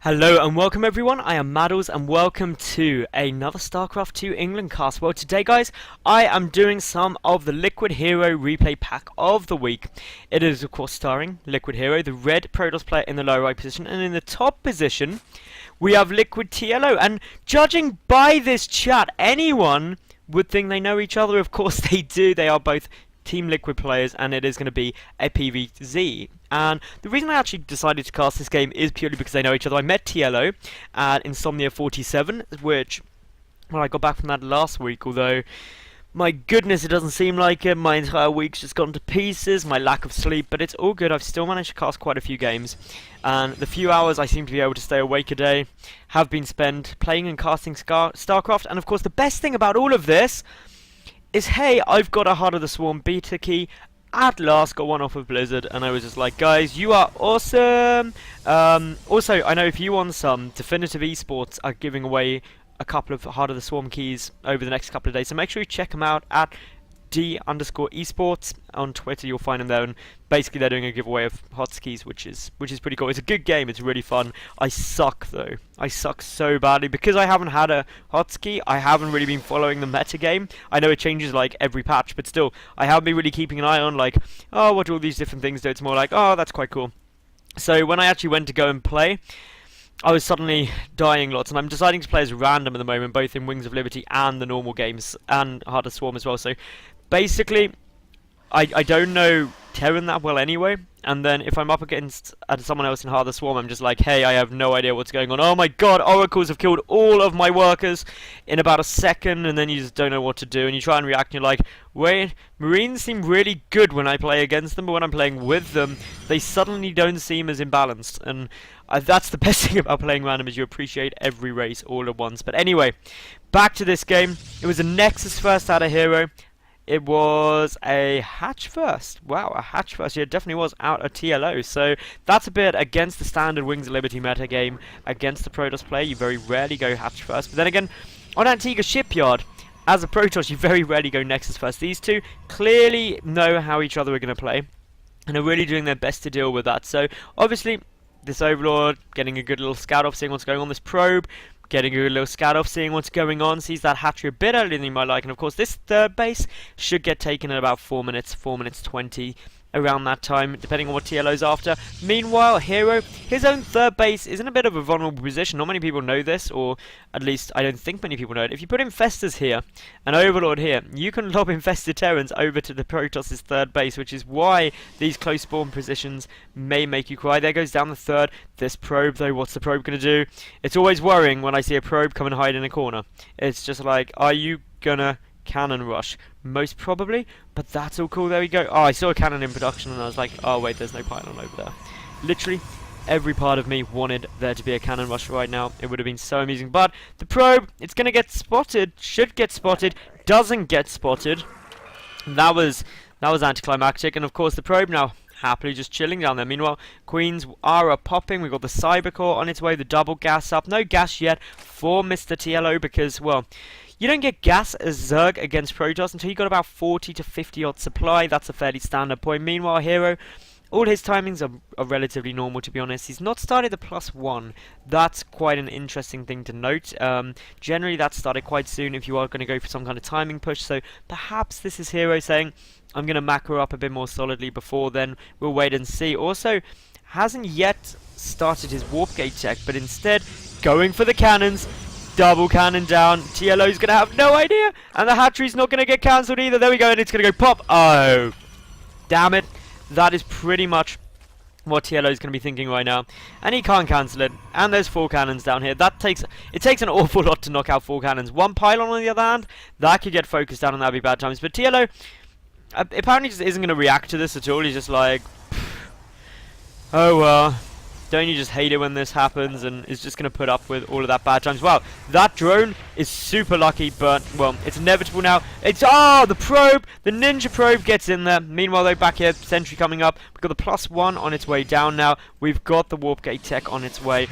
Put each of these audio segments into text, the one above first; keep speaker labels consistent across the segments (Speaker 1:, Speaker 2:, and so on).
Speaker 1: Hello and welcome everyone, I am Madals and welcome to another StarCraft 2 England cast. Well, today guys, I am doing some of the LiquidHerO replay pack of the week. It is of course starring LiquidHerO, the red Protoss player in the lower right position, and in the top position we have LiquidTLO, and judging by this chat, anyone would think they know each other. Of course they do, they are both Team Liquid players, and it is going to be a PvZ. And the reason I actually decided to cast this game is purely because they know each other. I met TLO at Insomnia 47, which, well, I got back from that last week, although, my goodness, it doesn't seem like it. My entire week's just gone to pieces, my lack of sleep, but it's all good. I've still managed to cast quite a few games, and the few hours I seem to be able to stay awake a day have been spent playing and casting StarCraft. And of course, the best thing about all of this is, hey, I've got a Heart of the Swarm beta key. At last got one off of Blizzard, and I was just like, guys, you are awesome. Also, I know if you want some, Definitive Esports are giving away a couple of Heart of the Swarm keys over the next couple of days, so make sure you check them out at D_esports on Twitter. You'll find them there, and basically they're doing a giveaway of hotkeys, which is pretty cool. It's a good game, it's really fun. I suck though. I suck so badly because I haven't had a hotkey. I haven't really been following the meta game. I know it changes like every patch, but still, I haven't been really keeping an eye on like, oh, what do all these different things do. It's more like, oh, that's quite cool. So when I actually went to go and play, I was suddenly dying lots, and I'm deciding to play as random at the moment, both in Wings of Liberty and the normal games, and Heart of Swarm as well. So basically, I don't know Terran that well anyway, and then if I'm up against someone else in Heart of the Swarm, I'm just like, hey, I have no idea what's going on. Oh my god, Oracles have killed all of my workers in about a second, and then you just don't know what to do, and you try and react, and you're like, wait, Marines seem really good when I play against them, but when I'm playing with them, they suddenly don't seem as imbalanced, and that's the best thing about playing random, is you appreciate every race all at once. But anyway, back to this game. It was a Nexus first out of Hero. It was a Hatch first. Wow, a Hatch first. Yeah, it definitely was out of TLO. So that's a bit against the standard Wings of Liberty meta game against the Protoss player. You very rarely go Hatch first. But then again, on Antigua Shipyard, as a Protoss, you very rarely go Nexus first. These two clearly know how each other are going to play, and are really doing their best to deal with that. So obviously, this Overlord getting a good little scout off, seeing what's going on. This Probe getting a good little scout off, seeing what's going on, sees that hatchery a bit earlier than you might like, and of course this third base should get taken at about 4 minutes 20, around that time, depending on what TLO's after. Meanwhile, Hero, his own third base is in a bit of a vulnerable position. Not many people know this, or at least I don't think many people know it. If you put Infestors here, and Overlord here, you can lob Infested Terrans over to the Protoss' third base, which is why these close spawn positions may make you cry. There goes down the third. This Probe though, what's the Probe going to do? It's always worrying when I see a Probe come and hide in a corner. It's just like, are you gonna cannon rush? Most probably, but that's all cool. There we go. Oh, I saw a cannon in production and I was like, oh wait, there's no pylon over there. Literally every part of me wanted there to be a cannon rush right now. It would have been so amusing. But the Probe, it's gonna get spotted, should get spotted, doesn't get spotted. That was anticlimactic. And of course the Probe now happily just chilling down there. Meanwhile, Queens are popping. We've got the Cybercore on its way, the double gas up. No gas yet for Mr. TLO because, well, you don't get gas as Zerg against Protoss until you got about 40 to 50 odd supply. That's a fairly standard point. Meanwhile, Hero, all his timings are relatively normal, to be honest. He's not started the +1. That's quite an interesting thing to note. Generally, that started quite soon if you are going to go for some kind of timing push. So perhaps this is Hero saying, I'm going to macro up a bit more solidly before then. We'll wait and see. Also, hasn't yet started his Warp Gate tech, but instead going for the cannons. Double cannon down. TLO's going to have no idea. And the hatchery's not going to get cancelled either. There we go. And it's going to go pop. Oh. Damn it. That is pretty much what TLO's going to be thinking right now. And he can't cancel it. And there's 4 cannons down here. It takes an awful lot to knock out 4 cannons. 1 pylon on the other hand, that could get focused down and that'd be bad times. But TLO apparently just isn't going to react to this at all. He's just like, oh well. Don't you just hate it when this happens, and is just going to put up with all of that bad times. Wow, that drone is super lucky, but, well, it's inevitable now. It's, the Probe, the Ninja Probe gets in there. Meanwhile, though, back here, Sentry coming up. We've got the +1 on its way down now. We've got the Warp Gate tech on its way.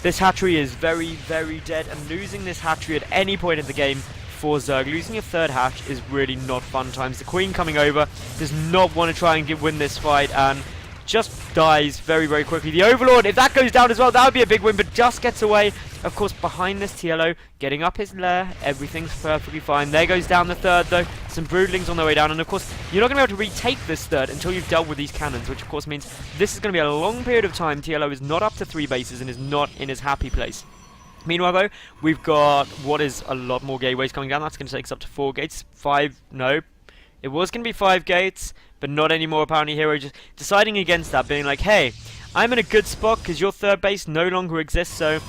Speaker 1: This hatchery is very, very dead, and losing this hatchery at any point in the game for Zerg, losing a third hatch is really not fun times. The Queen coming over does not want to try and win this fight, and just dies very, very quickly. The Overlord, if that goes down as well, that would be a big win, but just gets away. Of course, behind this, TLO getting up his lair. Everything's perfectly fine. There goes down the third, though. Some Broodlings on their way down, and of course, you're not going to be able to retake this third until you've dealt with these cannons, which of course means this is going to be a long period of time. TLO is not up to 3 bases and is not in his happy place. Meanwhile, though, we've got what is a lot more gateways coming down. That's going to take us up to 4 gates. 5, no. It was going to be 5 gates, but not anymore. Apparently, Hero just deciding against that, being like, hey, I'm in a good spot because your third base no longer exists, so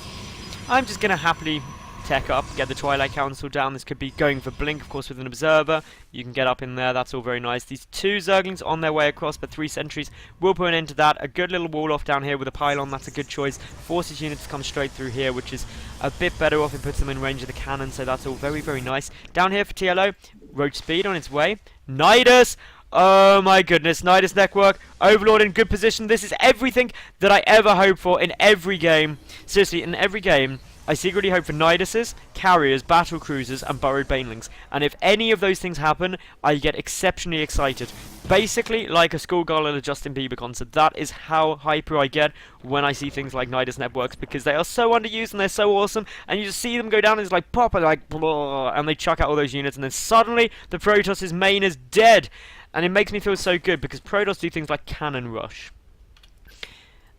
Speaker 1: I'm just going to happily tech up, get the Twilight Council down. This could be going for Blink, of course, with an Observer. You can get up in there. That's all very nice. These 2 Zerglings on their way across, but 3 sentries will put an end to that. A good little wall off down here with a pylon. That's a good choice. Forces units to come straight through here, which is a bit better off. It puts them in range of the cannon, so that's all very, very nice. Down here for TLO, Roach Speed on its way. Nidus! Oh my goodness, Nidus Network, Overlord in good position. This is everything that I ever hope for in every game. Seriously, in every game, I secretly hope for Niduses, Carriers, Battle Cruisers, and Burrowed Banelings. And if any of those things happen, I get exceptionally excited. Basically, like a schoolgirl at a Justin Bieber concert. That is how hyper I get when I see things like Nidus Networks, because they are so underused and they're so awesome. And you just see them go down and it's like pop, and like blah, and they chuck out all those units, and then suddenly the Protoss' main is dead. And it makes me feel so good, because Protoss do things like Cannon Rush.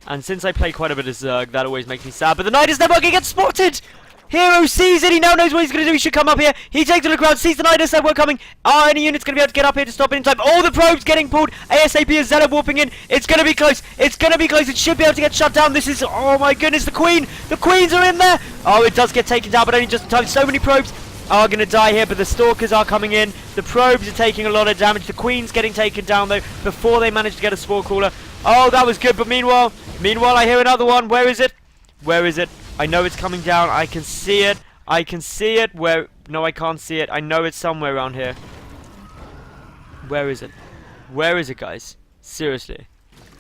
Speaker 1: And since I play quite a bit of Zerg, that always makes me sad. But the Nidus Network, he gets spotted! Hero sees it, he now knows what he's going to do, he should come up here. He takes a look around, sees the Nidus Network coming. Any unit's going to be able to get up here to stop it in time. All the probes getting pulled, ASAP as Zeta warping in. It's going to be close, it's going to be close, it should be able to get shut down. This is, oh my goodness, the Queens are in there! Oh, it does get taken down, but only just in time. So many probes are going to die here, but the Stalkers are coming in. The probes are taking a lot of damage. The Queen's getting taken down, though, before they manage to get a Spore Crawler. Oh, that was good, but meanwhile, I hear another one. Where is it? Where is it? I know it's coming down. I can see it. I can see it. Where? No, I can't see it. I know it's somewhere around here. Where is it? Where is it, guys? Seriously.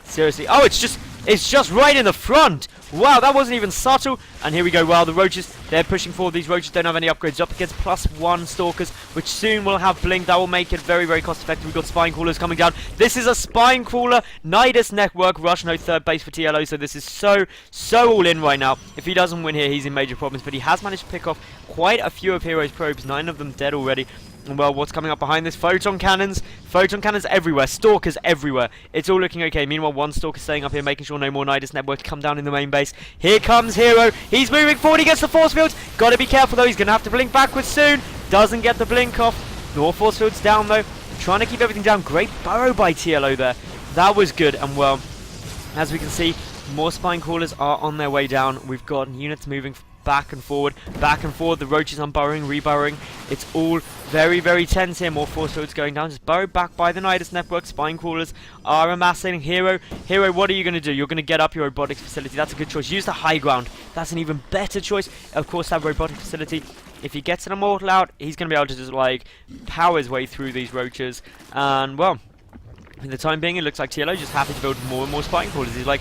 Speaker 1: Seriously. Oh, it's just right in the front. Wow, that wasn't even subtle. And here we go. Wow, the Roaches, they're pushing forward. These Roaches don't have any upgrades. Up against +1 Stalkers, which soon will have Blink. That will make it very, very cost effective. We've got Spine Crawlers coming down. This is a Spine Crawler Nidus Network rush. No third base for TLO, so this is so all in right now. If he doesn't win here, he's in major problems. But he has managed to pick off quite a few of Hero's probes. 9 of them dead already. Well, what's coming up behind this? Photon cannons everywhere, Stalkers everywhere. It's all looking okay. Meanwhile, 1 Stalker staying up here, making sure no more Nidus Network come down in the main base. Here comes Hero. He's moving forward. He gets the force fields. Got to be careful though. He's going to have to blink backwards soon. Doesn't get the blink off. More force fields down though. Trying to keep everything down. Great burrow by TLO there. That was good. And well, as we can see, more Spine Crawlers are on their way down. We've got units moving back and forward. The Roaches unburrowing, reburrowing. It's all very, very tense here. More force fields going down. Just burrowed back by the Nidus Network. Spine Crawlers are amassing. Hero, what are you going to do? You're going to get up your robotics facility. That's a good choice. Use the high ground. That's an even better choice. Of course, that robotic facility, if he gets an Immortal out, he's going to be able to just, like, power his way through these Roaches. And, well, in the time being, it looks like TLO is just happy to build more and more Spine Crawlers. He's like,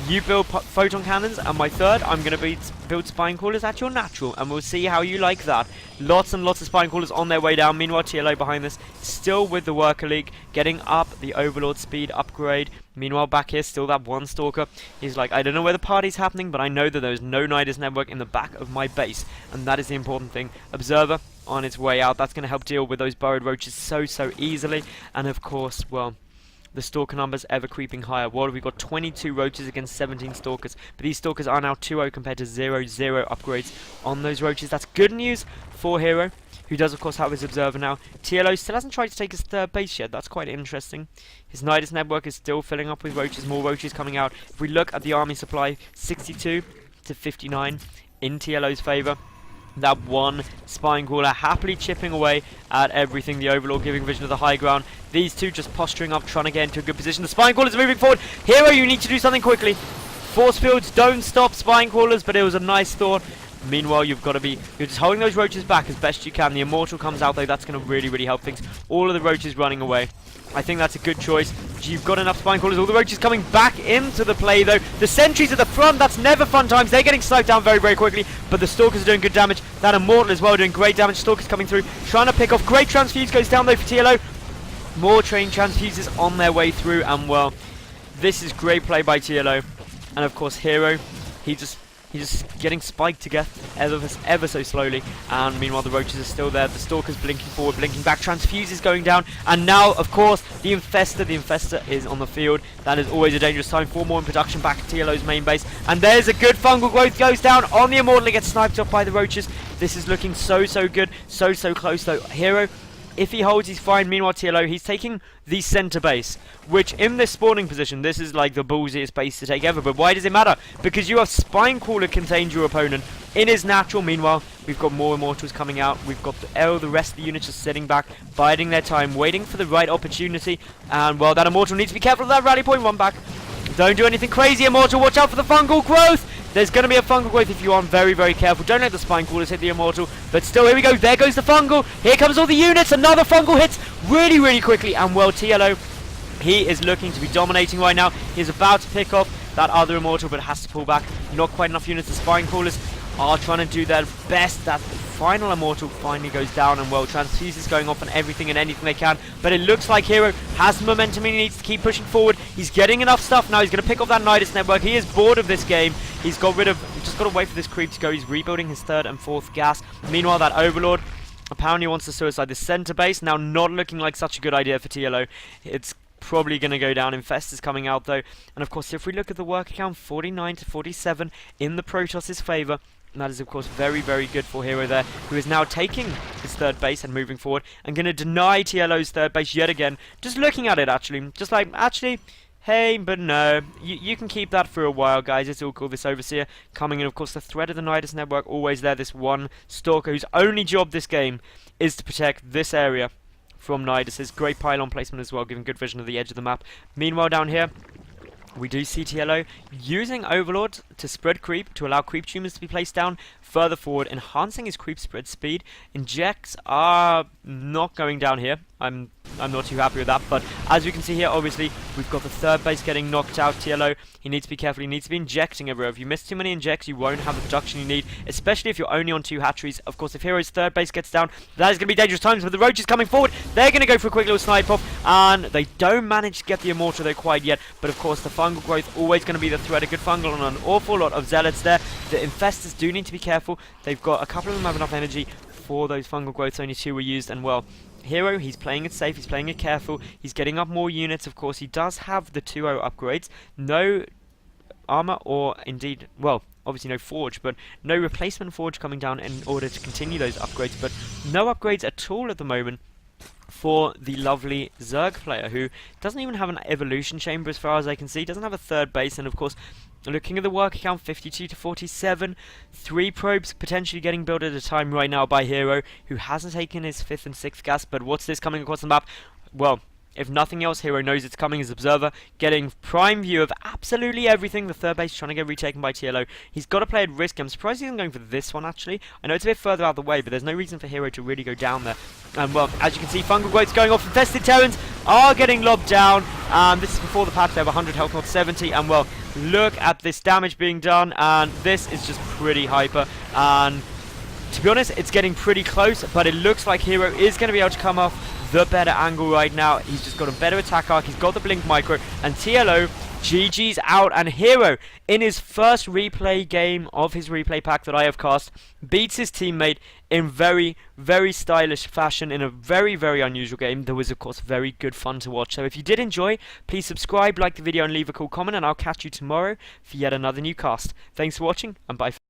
Speaker 1: you build photon cannons, and my third, I'm going to build Spine Crawlers at your natural, and we'll see how you like that. Lots and lots of Spine Crawlers on their way down. Meanwhile, TLO behind this, still with the Worker League, getting up the Overlord speed upgrade. Meanwhile, back here, still that 1 Stalker. He's like, I don't know where the party's happening, but I know that there's no Nidus Network in the back of my base, and that is the important thing. Observer on its way out. That's going to help deal with those burrowed Roaches so easily, and of course, well, the Stalker numbers ever creeping higher. What have we got? 22 Roaches against 17 Stalkers. But these Stalkers are now 2-0 compared to 0-0 upgrades on those Roaches. That's good news for Hero, who does of course have his Observer now. TLO still hasn't tried to take his third base yet. That's quite interesting. His Nidus Network is still filling up with Roaches. More Roaches coming out. If we look at the army supply, 62 to 59 in TLO's favour. That 1 Spine Crawler happily chipping away at everything. The Overlord giving vision of the high ground. These 2 just posturing up, trying to get into a good position. The Spine Crawlers are moving forward. Hero, you need to do something quickly. Force fields don't stop Spine Crawlers, but it was a nice thought. Meanwhile, you're just holding those Roaches back as best you can. The Immortal comes out though. That's going to really help things. All of the Roaches running away. I think that's a good choice. You've got enough Spine Crawlers. All the Roaches coming back into the play, though. The Sentries at the front, that's never fun times. They're getting sniped down very quickly, but the Stalkers are doing good damage. That Immortal as well doing great damage. Stalkers coming through, trying to pick off. Great Transfuse goes down, though, for TLO. More train Transfuses on their way through, and, well, This is great play by TLO. And of course, Hero, he's just getting spiked to death ever so slowly. And meanwhile, the roaches are still there. The Stalker's blinking forward, blinking back. Transfuse is going down. And now, of course, the Infester is on the field. That is always a dangerous time. 4 more in production back at TLO's main base. And there's a good fungal growth. Goes down on the Immortal. He gets sniped off by the roaches. This is looking so good. So close, though. Hero, if he holds, he's fine. Meanwhile, TLO, he's taking the center base, which in this spawning position, this is like the ballsiest base to take ever. But why does it matter? Because you have Spine Crawler contained your opponent in his natural. Meanwhile, we've got more Immortals coming out. We've got the rest of the units just sitting back, biding their time, waiting for the right opportunity. And, well, that Immortal needs to be careful of that rally point. One back. Don't do anything crazy, Immortal. Watch out for the fungal growth. There's going to be a fungal growth if you aren't very careful. Don't let the Spine Crawlers hit the Immortal. But still, here we go. There goes the fungal. Here comes all the units. Another fungal hits really quickly. And, well, TLO, he is looking to be dominating right now. He's about to pick off that other Immortal, but has to pull back. Not quite enough units. The Spine Crawlers are trying to do their best. That final Immortal finally goes down, and, well, Transfuse is going off on everything and anything they can. But it looks like Hero has the momentum and he needs to keep pushing forward. He's getting enough stuff now. He's going to pick off that Nidus network. He is bored of this game. He's got rid of, just got to wait for this creep to go. He's rebuilding his 3rd and 4th gas. Meanwhile, that Overlord apparently wants to suicide the center base. Now, not looking like such a good idea for TLO. It's probably going to go down. Infest is coming out, though. And, of course, if we look at the work account, 49 to 47 in the Protoss' favour. And that is, of course, very good for Hero there, who is now taking his 3rd base and moving forward, and going to deny TLO's 3rd base yet again. Just looking at it, actually. Just like, actually, hey, but no. You can keep that for a while, guys. It's all cool. This Overseer coming in. Of course, the threat of the Nidus network, always there. This one Stalker whose only job this game is to protect this area from Nidus's. Great pylon placement as well, giving good vision of the edge of the map. Meanwhile, down here, we do see TLO using Overlord to spread creep, to allow creep tumors to be placed down further forward, enhancing his creep spread speed. Injects are not going down here. I'm not too happy with that, but as we can see here, obviously, we've got the 3rd base getting knocked out. TLO, he needs to be careful. He needs to be injecting everywhere. If you miss too many injects, you won't have the production you need, especially if you're only on 2 hatcheries. Of course, if Hero's 3rd base gets down, that is going to be dangerous times, but the Roach is coming forward. They're going to go for a quick little snipe off, and they don't manage to get the Immortal there quite yet, but of course, the fungal growth always going to be the threat. A good fungal and an awful lot of Zealots there. The Infestors do need to be careful. They've got a couple of them have enough energy for those fungal growths. Only 2 were used, and, well, Hero, he's playing it safe, he's playing it careful, he's getting up more units. Of course, he does have the 2-0 upgrades. No armor, or indeed, well, obviously no forge, but no replacement forge coming down in order to continue those upgrades. But no upgrades at all at the moment for the lovely Zerg player, who doesn't even have an evolution chamber as far as I can see, doesn't have a 3rd base, and of course, looking at the work account, 52 to 47, 3 probes potentially getting built at a time right now by Hero, who hasn't taken his 5th and 6th gas. But what's this coming across the map? Well, if nothing else, Hero knows it's coming as Observer, getting prime view of absolutely everything. The 3rd base trying to get retaken by TLO. He's got to play at risk. I'm surprised he isn't going for this one, actually. I know it's a bit further out of the way, but there's no reason for Hero to really go down there. And, well, as you can see, fungal growth's going off. Infested Terrans are getting lobbed down. This is before the patch. They have 100 health, not 70. And, well, look at this damage being done. And this is just pretty hyper. And to be honest, it's getting pretty close, but it looks like Hero is going to be able to come off the better angle right now. He's just got a better attack arc. He's got the blink micro, and TLO, GG's out. And Hero, in his first replay game of his replay pack that I have cast, beats his teammate in very stylish fashion in a very unusual game that was, of course, very good fun to watch. So if you did enjoy, please subscribe, like the video, and leave a cool comment, and I'll catch you tomorrow for yet another new cast. Thanks for watching, and bye.